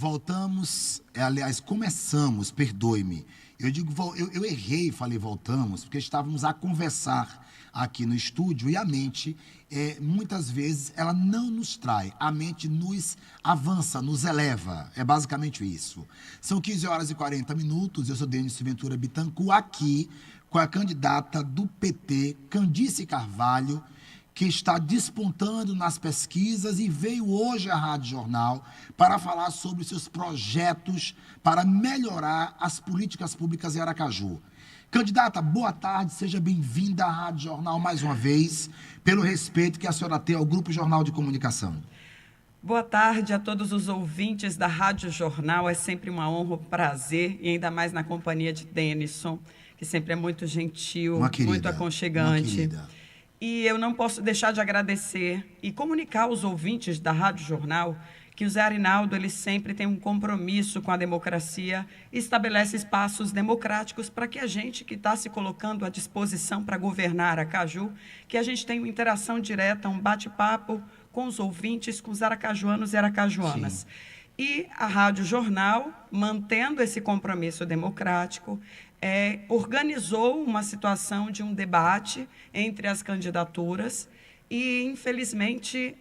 Voltamos, aliás, começamos, perdoe-me. Eu errei, falei voltamos, porque estávamos a conversar aqui no estúdio e a mente, muitas vezes, ela não nos trai. A mente nos avança, nos eleva. É basicamente isso. São 15 horas e 40 minutos. Eu sou Denis Ventura Bittencourt, aqui com a candidata do PT, Candice Carvalho, que está despontando nas pesquisas e veio hoje à Rádio Jornal para falar sobre seus projetos para melhorar as políticas públicas em Aracaju. Candidata, boa tarde, seja bem-vinda à Rádio Jornal mais uma vez, pelo respeito que a senhora tem ao Grupo Jornal de Comunicação. Boa tarde a todos os ouvintes da Rádio Jornal, é sempre uma honra, um prazer, e ainda mais na companhia de Denison, que sempre é muito gentil, muito aconchegante. E eu não posso deixar de agradecer e comunicar aos ouvintes da Rádio Jornal que o Zé Arinaldo, ele sempre tem um compromisso com a democracia e estabelece espaços democráticos para que a gente que está se colocando à disposição para governar Aracaju, que a gente tenha uma interação direta, um bate-papo com os ouvintes, com os aracajuanos e aracajuanas. Sim. E a Rádio Jornal, mantendo esse compromisso democrático, organizou uma situação de um debate entre as candidaturas e, infelizmente,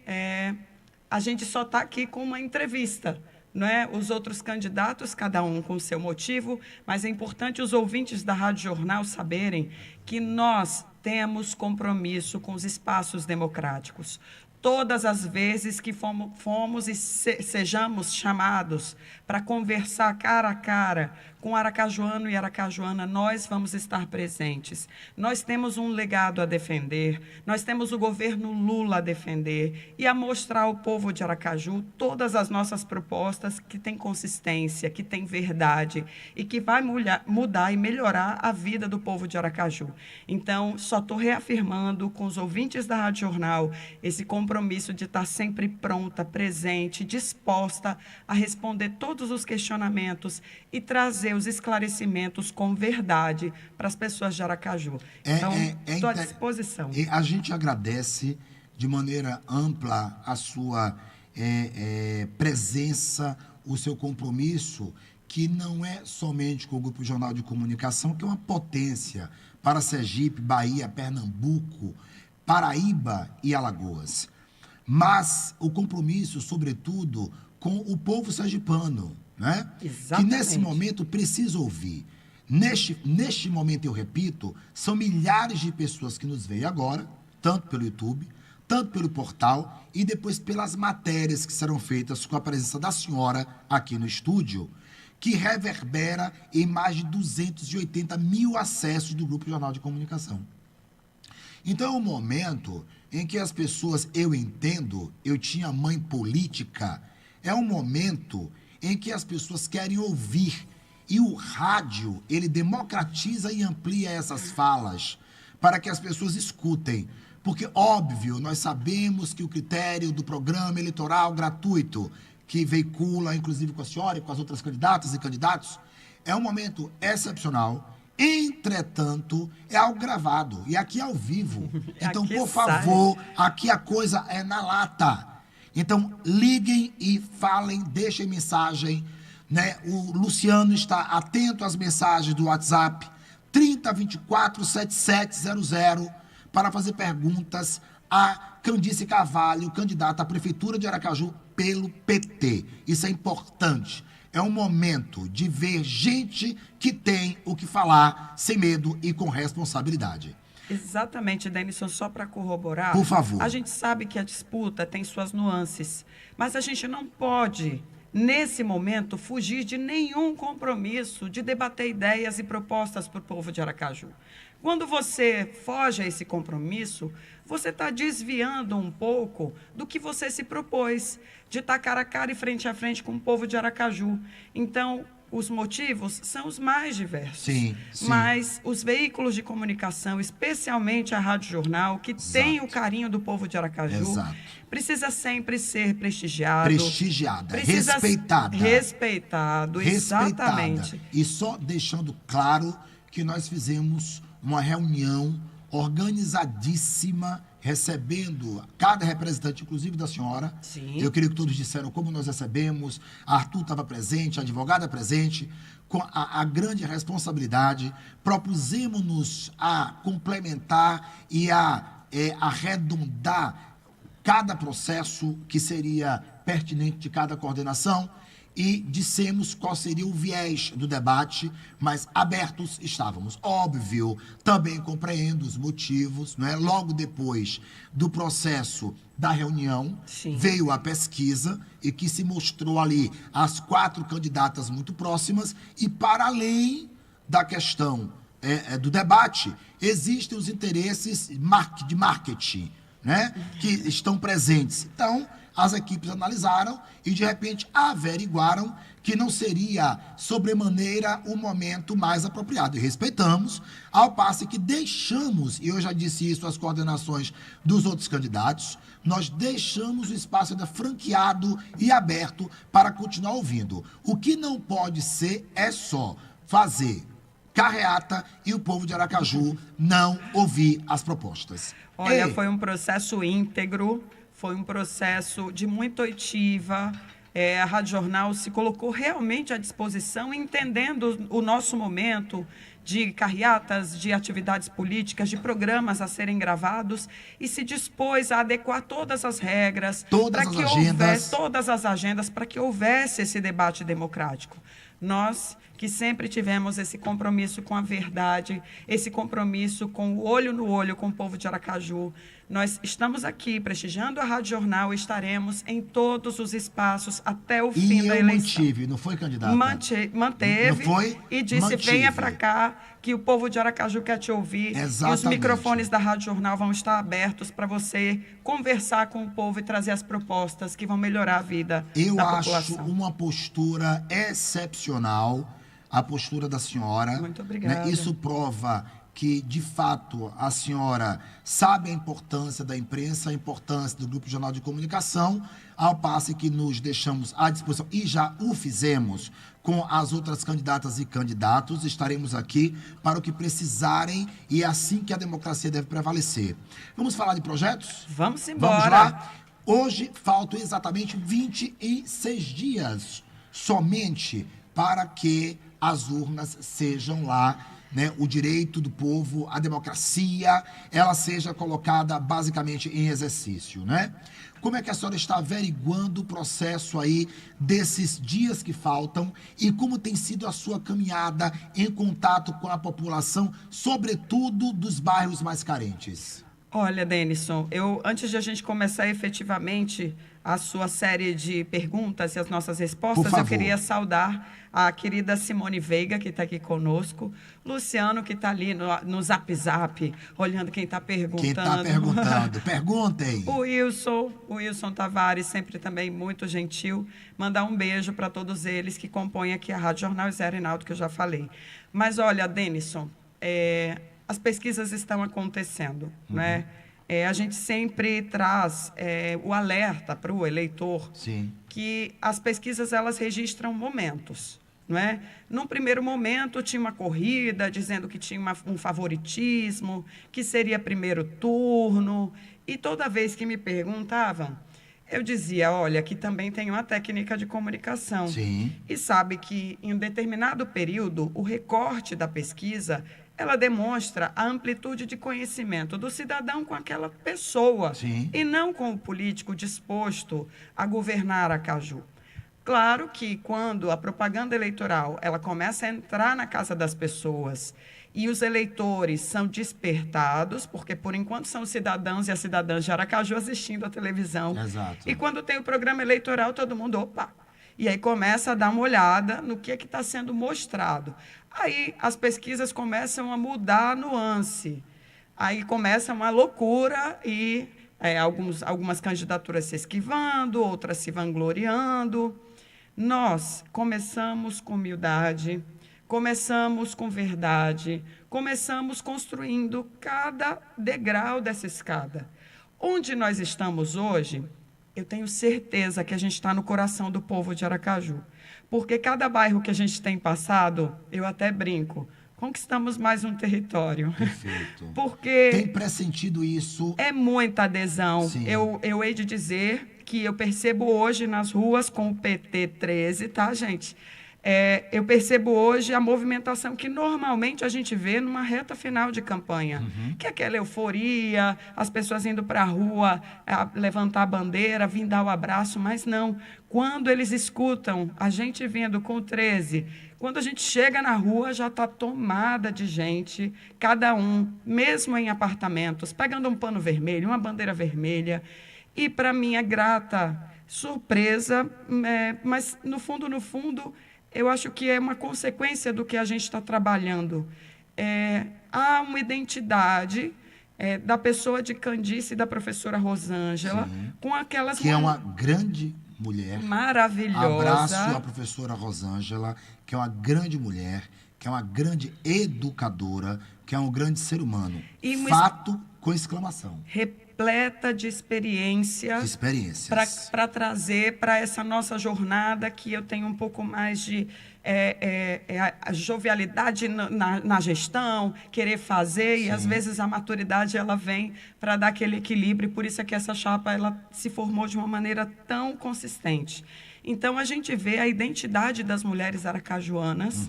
a gente só está aqui com uma entrevista, não é? Os outros candidatos, cada um com o seu motivo, mas é importante os ouvintes da Rádio Jornal saberem que nós temos compromisso com os espaços democráticos. Todas as vezes que fomos e sejamos chamados para conversar cara a cara com aracajuano e aracajuana, nós vamos estar presentes. Nós temos um legado a defender, nós temos o governo Lula a defender e a mostrar ao povo de Aracaju todas as nossas propostas que têm consistência, que têm verdade e que vai mudar e melhorar a vida do povo de Aracaju. Então, só estou reafirmando com os ouvintes da Rádio Jornal esse compromisso de estar sempre pronta, presente, disposta a responder todos os questionamentos e trazer os esclarecimentos com verdade para as pessoas de Aracaju. Então, estou à disposição. A gente agradece de maneira ampla a sua presença, o seu compromisso, que não é somente com o Grupo Jornal de Comunicação, que é uma potência para Sergipe, Bahia, Pernambuco, Paraíba e Alagoas. Mas o compromisso, sobretudo, com o povo sergipano, né? Que nesse momento precisa ouvir. Neste momento, eu repito, são milhares de pessoas que nos veem agora, tanto pelo YouTube, tanto pelo portal e depois pelas matérias que serão feitas com a presença da senhora aqui no estúdio, que reverbera em mais de 280 mil acessos do Grupo Jornal de Comunicação. Então, é um momento em que as pessoas, eu entendo, eu tinha mãe política, é um momento em que as pessoas querem ouvir. E o rádio, ele democratiza e amplia essas falas para que as pessoas escutem. Porque, óbvio, nós sabemos que o critério do programa eleitoral gratuito, que veicula, inclusive com a senhora e com as outras candidatas e candidatos, é um momento excepcional. Entretanto, é algo gravado e aqui é ao vivo. Então, por favor, aqui a coisa é na lata. Então, liguem e falem, deixem mensagem, né? O Luciano está atento às mensagens do WhatsApp 3024-7700 para fazer perguntas a Candice Carvalho, candidata à Prefeitura de Aracaju pelo PT. Isso é importante. É um momento de ver gente que tem o que falar sem medo e com responsabilidade. Exatamente, Denison, só para corroborar. Por favor. A gente sabe que a disputa tem suas nuances, mas a gente não pode, nesse momento, fugir de nenhum compromisso de debater ideias e propostas para o povo de Aracaju. Quando você foge a esse compromisso, você está desviando um pouco do que você se propôs, de estar cara a cara e frente a frente com o povo de Aracaju. Então, os motivos são os mais diversos. Sim. Mas os veículos de comunicação, especialmente a Rádio Jornal, que tem o carinho do povo de Aracaju, precisa sempre ser prestigiado. Respeitado, exatamente. E só deixando claro que nós fizemos uma reunião organizadíssima recebendo cada representante, inclusive da senhora. Sim. Eu queria que todos disseram como nós recebemos. Arthur estava presente, a advogada presente, com a grande responsabilidade. Propusemos-nos a complementar e a arredondar cada processo que seria pertinente de cada coordenação e dissemos qual seria o viés do debate, mas abertos estávamos. Óbvio, também compreendo os motivos, não é? Logo depois do processo da reunião, sim, veio a pesquisa e que se mostrou ali as 4 candidatas muito próximas e para além da questão do debate, existem os interesses de marketing, né, que estão presentes. Então, as equipes analisaram e, de repente, averiguaram que não seria, sobremaneira, o momento mais apropriado. E respeitamos, ao passo que deixamos, e eu já disse isso às coordenações dos outros candidatos, nós deixamos o espaço ainda franqueado e aberto para continuar ouvindo. O que não pode ser é só fazer carreata e o povo de Aracaju não ouvir as propostas. Olha, foi um processo íntegro, foi um processo de muita oitiva. A Rádio Jornal se colocou realmente à disposição, entendendo o nosso momento de carreatas, de atividades políticas, de programas a serem gravados, e se dispôs a adequar todas as regras, todas as agendas, para que houvesse esse debate democrático. Nós, que sempre tivemos esse compromisso com a verdade, esse compromisso com o olho no olho com o povo de Aracaju, nós estamos aqui prestigiando a Rádio Jornal e estaremos em todos os espaços até o fim da eleição. Não foi, candidata? Manteve. Não foi? E disse, venha para cá, que o povo de Aracaju quer te ouvir. Exatamente. E os microfones da Rádio Jornal vão estar abertos para você conversar com o povo e trazer as propostas que vão melhorar a vida da população. Eu acho uma postura excepcional, a postura da senhora. Muito obrigada. Né? Isso prova que, de fato, a senhora sabe a importância da imprensa, a importância do Grupo Jornal de Comunicação, ao passo que nos deixamos à disposição, e já o fizemos com as outras candidatas e candidatos, estaremos aqui para o que precisarem, e é assim que a democracia deve prevalecer. Vamos falar de projetos? Vamos embora. Vamos lá? Hoje faltam exatamente 26 dias somente para que as urnas sejam lá, né, o direito do povo, a democracia, ela seja colocada basicamente em exercício, né? Como é que a senhora está averiguando o processo aí desses dias que faltam e como tem sido a sua caminhada em contato com a população, sobretudo dos bairros mais carentes? Olha, Denison, antes de a gente começar efetivamente a sua série de perguntas e as nossas respostas, eu queria saudar a querida Simone Veiga, que está aqui conosco, Luciano, que está ali no Zap Zap, olhando quem está perguntando. Quem está perguntando, perguntem. O Wilson Tavares, sempre também muito gentil, mandar um beijo para todos eles que compõem aqui a Rádio Jornal, e Zé Reinaldo, que eu já falei. Mas, olha, Denison, as pesquisas estão acontecendo, né? A gente sempre traz o alerta para o eleitor. Sim. Que as pesquisas elas registram momentos, não é? Num primeiro momento tinha uma corrida dizendo que tinha um favoritismo, que seria primeiro turno, e toda vez que me perguntavam, eu dizia, olha, aqui também tem uma técnica de comunicação. Sim. E sabe que em um determinado período o recorte da pesquisa ela demonstra a amplitude de conhecimento do cidadão com aquela pessoa. Sim. E não com o político disposto a governar Aracaju. Claro que quando a propaganda eleitoral ela começa a entrar na casa das pessoas e os eleitores são despertados, porque por enquanto são os cidadãos e as cidadãs de Aracaju assistindo à televisão. Exato. E quando tem o programa eleitoral, todo mundo, opa! E aí começa a dar uma olhada no que está sendo mostrado. Aí as pesquisas começam a mudar a nuance. Aí começa uma loucura e algumas candidaturas se esquivando, outras se vangloriando. Nós começamos com humildade, começamos com verdade, começamos construindo cada degrau dessa escada. Onde nós estamos hoje, eu tenho certeza que a gente está no coração do povo de Aracaju. Porque cada bairro que a gente tem passado, eu até brinco, conquistamos mais um território. Perfeito. Porque tem pressentido isso? É muita adesão. Eu hei de dizer que eu percebo hoje nas ruas com o PT 13, tá, gente? Eu percebo hoje a movimentação que normalmente a gente vê numa reta final de campanha, que é aquela euforia, as pessoas indo para a rua levantar a bandeira, vir dar o abraço, mas não. Quando eles escutam a gente vindo com o 13, quando a gente chega na rua, já está tomada de gente, cada um, mesmo em apartamentos, pegando um pano vermelho, uma bandeira vermelha, e para minha grata surpresa, mas no fundo, eu acho que é uma consequência do que a gente está trabalhando. Há uma identidade da pessoa de Candice e da professora Rosângela, com aquelas... Que é uma grande mulher. Maravilhosa. Abraço à professora Rosângela, que é uma grande mulher, que é uma grande educadora, que é um grande ser humano. Fato com exclamação. Repleta de experiências. Para trazer para essa nossa jornada, que eu tenho um pouco mais de a jovialidade na gestão, querer fazer, e às vezes a maturidade ela vem para dar aquele equilíbrio, por isso é que essa chapa ela se formou de uma maneira tão consistente. Então, a gente vê a identidade das mulheres aracajuanas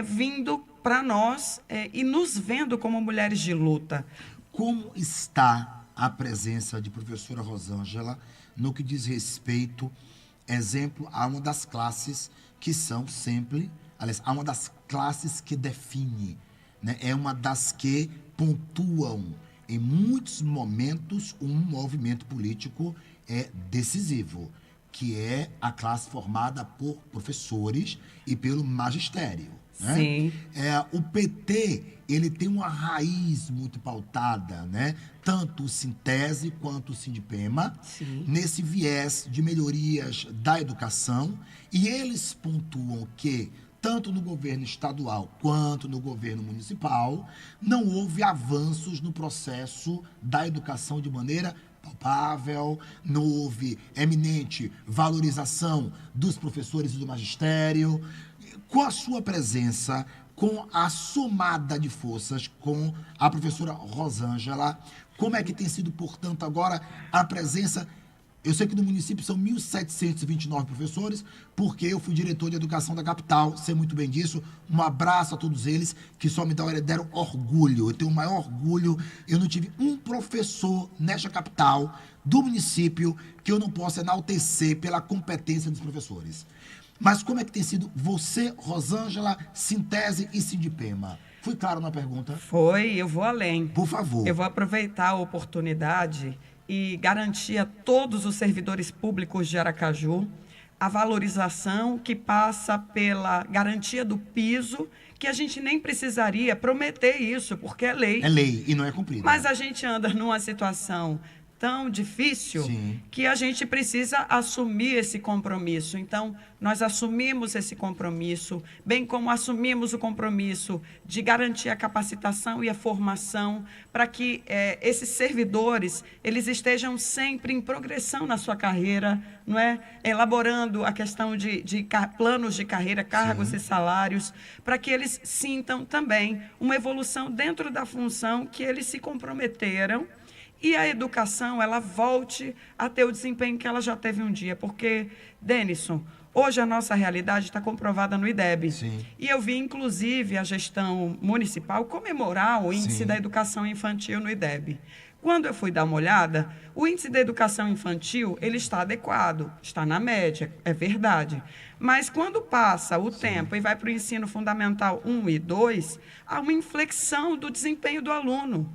vindo para nós e nos vendo como mulheres de luta. Como está a presença de professora Rosângela no que diz respeito, exemplo, a uma das classes que são sempre, aliás, a uma das classes que define, né? É uma das que pontuam em muitos momentos um movimento político decisivo, que é a classe formada por professores e pelo magistério. Né? Sim. O PT, ele tem uma raiz muito pautada, né? Tanto o Sintese quanto o Sindipema, nesse viés de melhorias da educação, e eles pontuam que, tanto no governo estadual quanto no governo municipal, não houve avanços no processo da educação de maneira palpável, não houve eminente valorização dos professores e do magistério. Com a sua presença, com a somada de forças com a professora Rosângela, como é que tem sido, portanto, agora a presença? Eu sei que no município são 1.729 professores, porque eu fui diretor de educação da capital, sei muito bem disso. Um abraço a todos eles, que só me deram orgulho. Eu tenho o maior orgulho. Eu não tive um professor nesta capital do município que eu não possa enaltecer pela competência dos professores. Mas como é que tem sido você, Rosângela, Sintese e Sindipema? Fui claro na pergunta? Foi, eu vou além. Por favor. Eu vou aproveitar a oportunidade e garantir a todos os servidores públicos de Aracaju a valorização que passa pela garantia do piso, que a gente nem precisaria prometer isso, porque é lei. É lei e não é cumprida. Mas a gente anda numa situação tão difícil que a gente precisa assumir esse compromisso. Então, nós assumimos esse compromisso, bem como assumimos o compromisso de garantir a capacitação e a formação para que esses servidores eles estejam sempre em progressão na sua carreira, não é? Elaborando a questão de planos de carreira, cargos e salários, para que eles sintam também uma evolução dentro da função que eles se comprometeram, e a educação, ela volte a ter o desempenho que ela já teve um dia. Porque, Denison, hoje a nossa realidade está comprovada no IDEB. E eu vi, inclusive, a gestão municipal comemorar o índice da educação infantil no IDEB. Quando eu fui dar uma olhada, o índice da educação infantil, ele está adequado, está na média, é verdade. Mas quando passa o tempo e vai para o ensino fundamental 1 e 2, há uma inflexão do desempenho do aluno.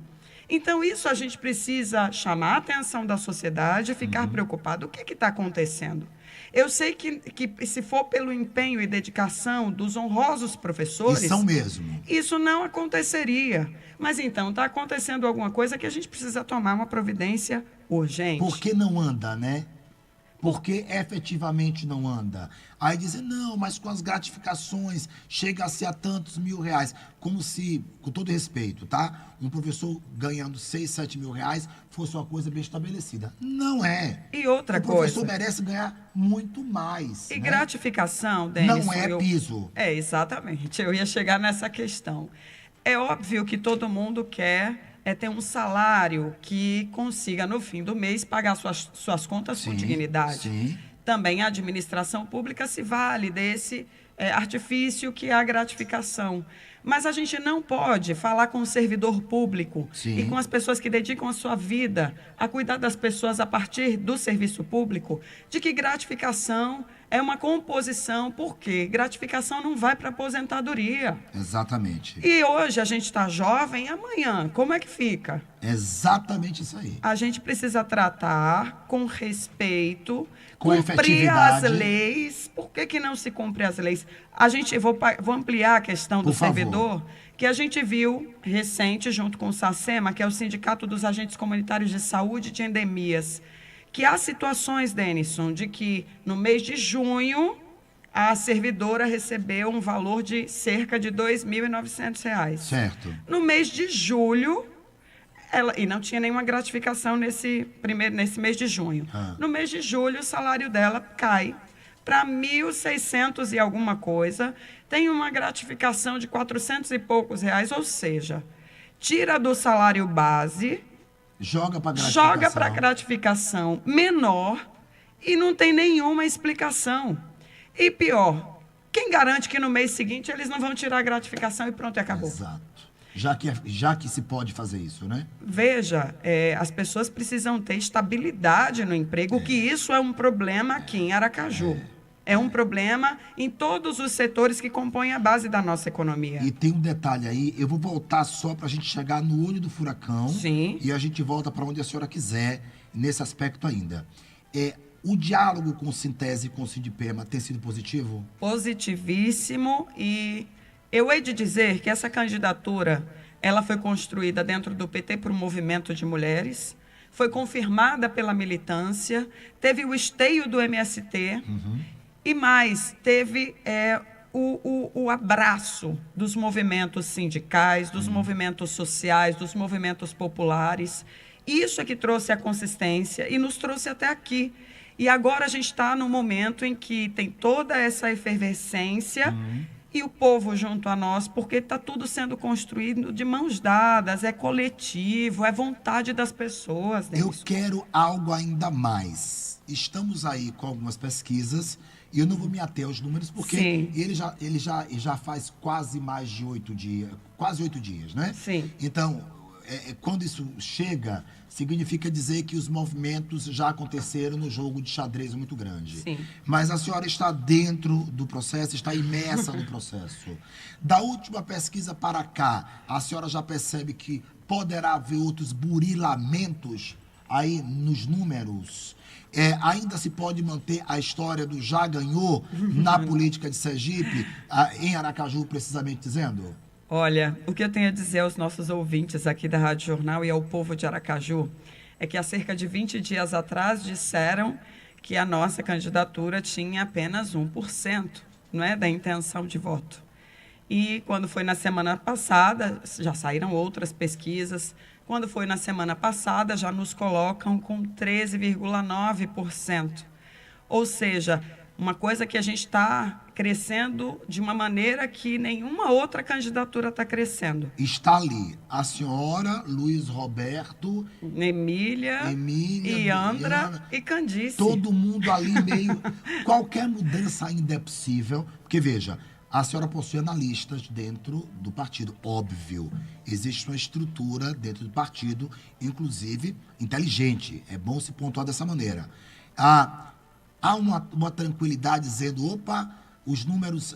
Então, isso a gente precisa chamar a atenção da sociedade, ficar preocupado. O que está acontecendo? Eu sei que se for pelo empenho e dedicação dos honrosos professores... E são mesmo. Isso não aconteceria. Mas, então, está acontecendo alguma coisa que a gente precisa tomar uma providência urgente. Por que não anda, né? Porque efetivamente não anda. Aí dizem, não, mas com as gratificações chega-se a tantos mil reais. Como se, com todo respeito, tá? Um professor ganhando 6, 7 mil reais fosse uma coisa bem estabelecida. Não é. E E outra coisa... O professor merece ganhar muito mais. E gratificação, Denis... Não é piso. Exatamente. Eu ia chegar nessa questão. É óbvio que todo mundo quer ter um salário que consiga, no fim do mês, pagar suas contas com dignidade. Sim. Também a administração pública se vale desse artifício que é a gratificação. Mas a gente não pode falar com o servidor público e com as pessoas que dedicam a sua vida a cuidar das pessoas a partir do serviço público, de que gratificação é uma composição, porque gratificação não vai para a aposentadoria. Exatamente. E hoje a gente está jovem, amanhã, como é que fica? Exatamente isso aí. A gente precisa tratar com respeito, com cumprir as leis. Por que não se cumpre as leis? Vou ampliar a questão do servidor, que a gente viu recente, junto com o SACEMA, que é o Sindicato dos Agentes Comunitários de Saúde de Endemias, que há situações, Denison, de que no mês de junho a servidora recebeu um valor de cerca de R$ 2.900. Certo. No mês de julho, e não tinha nenhuma gratificação nesse mês de junho. No mês de julho, o salário dela cai para 1.600 e alguma coisa, tem uma gratificação de 400 e poucos reais, ou seja, tira do salário base, joga para gratificação menor e não tem nenhuma explicação. E pior, quem garante que no mês seguinte eles não vão tirar a gratificação e pronto, acabou. Exato. Já que se pode fazer isso, né? Veja, as pessoas precisam ter estabilidade no emprego, que isso é um problema aqui em Aracaju. É um problema em todos os setores que compõem a base da nossa economia. E tem um detalhe aí, eu vou voltar só para a gente chegar no olho do furacão. Sim. E a gente volta para onde a senhora quiser, nesse aspecto ainda. O diálogo com o Sintese e com o Sindipema tem sido positivo? Positivíssimo, e eu hei de dizer que essa candidatura ela foi construída dentro do PT por um movimento de mulheres, foi confirmada pela militância, teve o esteio do MST, e mais, teve o abraço dos movimentos sindicais, dos movimentos sociais, dos movimentos populares. Isso é que trouxe a consistência e nos trouxe até aqui. E agora a gente está num momento em que tem toda essa efervescência e o povo junto a nós, porque está tudo sendo construído de mãos dadas, é coletivo, é vontade das pessoas. Eu quero algo ainda mais. Estamos aí com algumas pesquisas, e eu não vou me ater aos números, porque ele já faz quase mais de 8 dias, quase 8 dias, né? Sim. Então, quando isso chega, significa dizer que os movimentos já aconteceram no jogo de xadrez muito grande. Sim. Mas a senhora está dentro do processo, está imersa no processo. Da última pesquisa para cá, a senhora já percebe que poderá haver outros burilamentos aí nos números? Ainda se pode manter a história do já ganhou na política de Sergipe, em Aracaju, precisamente dizendo? Olha, o que eu tenho a dizer aos nossos ouvintes aqui da Rádio Jornal e ao povo de Aracaju é que há cerca de 20 dias atrás disseram que a nossa candidatura tinha apenas 1%, não é, da intenção de voto. E quando foi na semana passada, já saíram outras pesquisas, quando foi na semana passada já nos colocam com 13,9%. Ou seja, uma coisa que a gente está crescendo de uma maneira que nenhuma outra candidatura está crescendo. Está ali a senhora, Luiz Roberto, Emília Iandra e Candice. Todo mundo ali meio... Qualquer mudança ainda é possível, porque, veja, a senhora possui analistas dentro do partido, óbvio. Existe uma estrutura dentro do partido, inclusive inteligente. É bom se pontuar dessa maneira. Há uma tranquilidade dizendo, opa, os números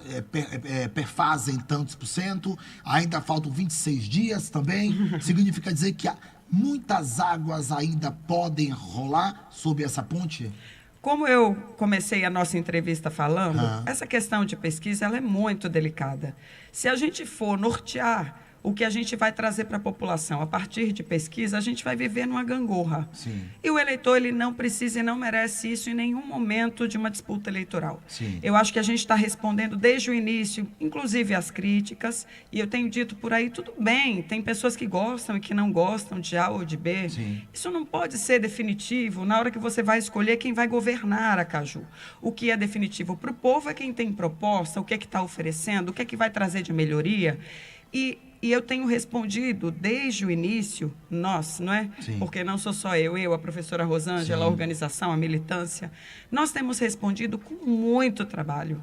perfazem tantos por cento, ainda faltam 26 dias também. Significa dizer que muitas águas ainda podem rolar sob essa ponte? Como eu comecei a nossa entrevista falando, essa questão de pesquisa ela é muito delicada. Se a gente for nortear o que a gente vai trazer para a população a partir de pesquisa, a gente vai viver numa gangorra. Sim. E o eleitor, ele não precisa e não merece isso em nenhum momento de uma disputa eleitoral. Sim. Eu acho que a gente está respondendo desde o início, inclusive às críticas, e eu tenho dito por aí, tudo bem, tem pessoas que gostam e que não gostam de A ou de B. Sim. Isso não pode ser definitivo na hora que você vai escolher quem vai governar Aracaju. O que é definitivo para o povo é quem tem proposta, o que é que está oferecendo, o que é que vai trazer de melhoria. E eu tenho respondido desde o início, nós, não é? Sim. Porque não sou só eu, a professora Rosângela, a organização, a militância. Nós temos respondido com muito trabalho,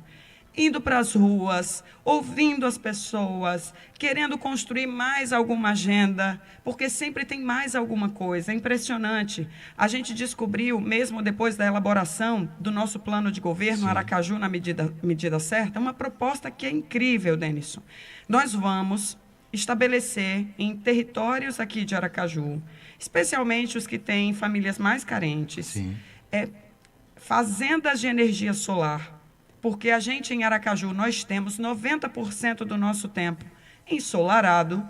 indo para as ruas, ouvindo as pessoas, querendo construir mais alguma agenda, porque sempre tem mais alguma coisa. É impressionante. A gente descobriu, mesmo depois da elaboração do nosso plano de governo, Sim. Aracaju na medida certa, uma proposta que é incrível, Denison. Nós vamos estabelecer em territórios aqui de Aracaju, especialmente os que têm famílias mais carentes, Sim. fazendas de energia solar, porque a gente em Aracaju, nós temos 90% do nosso tempo ensolarado,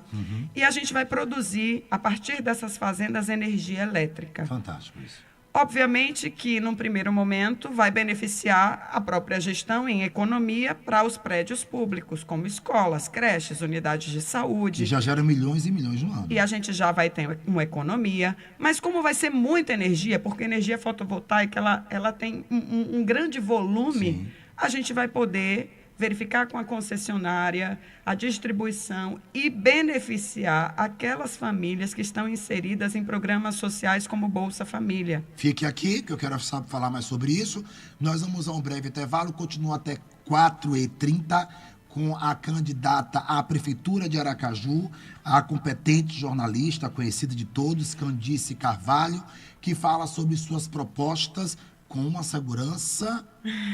e a gente vai produzir, a partir dessas fazendas, energia elétrica. Fantástico isso. Obviamente que, num primeiro momento, vai beneficiar a própria gestão em economia para os prédios públicos, como escolas, creches, unidades de saúde. E já gera milhões e milhões no ano. E a gente já vai ter uma economia. Mas como vai ser muita energia, porque a energia fotovoltaica ela tem um grande volume, Sim. a gente vai poder verificar com a concessionária a distribuição e beneficiar aquelas famílias que estão inseridas em programas sociais como Bolsa Família. Fique aqui, que eu quero falar mais sobre isso. Nós vamos a um breve intervalo, continua até 4h30 com a candidata à Prefeitura de Aracaju, a competente jornalista, conhecida de todos, Candice Carvalho, que fala sobre suas propostas com uma segurança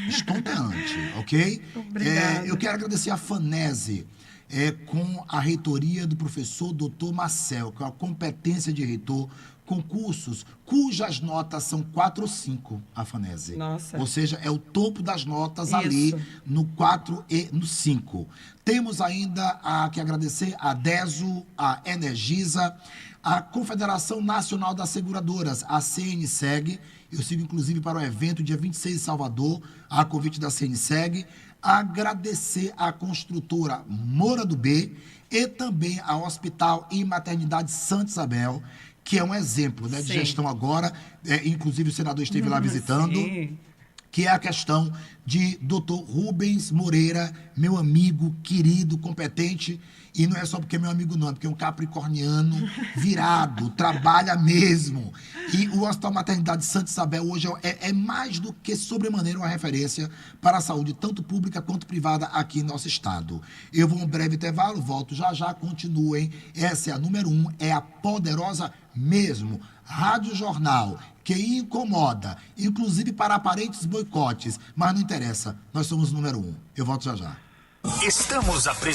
estonteante, ok? Obrigada. Eu quero agradecer a FANESE, com a reitoria do professor Dr. Marcel, que é a competência de reitor, concursos cujas notas são 4 ou 5, a FANESE. Nossa. Ou seja, é o topo das notas Isso. ali no 4 e no 5. Temos ainda que agradecer a DESO, a Energisa, a Confederação Nacional das Seguradoras, a CNSEG. Eu sigo, inclusive, para o evento dia 26 em Salvador, a convite da CNSEG. Agradecer à construtora Moura do B e também ao Hospital e Maternidade Santa Isabel, que é um exemplo, né, de gestão agora. Inclusive, o senador esteve lá visitando. Sim. Que é a questão de Dr. Rubens Moreira, meu amigo, querido, competente, e não é só porque é meu amigo não, é porque é um capricorniano virado, trabalha mesmo. E o Hospital Maternidade Santa Isabel hoje é mais do que sobremaneira uma referência para a saúde, tanto pública quanto privada aqui em nosso estado. Eu vou um breve intervalo, volto já, continuem. Essa é a número 1, é a poderosa mesmo, Rádio Jornal, que incomoda, inclusive para aparentes boicotes, mas não interessa, nós somos o número 1. Eu volto já. Estamos apresentando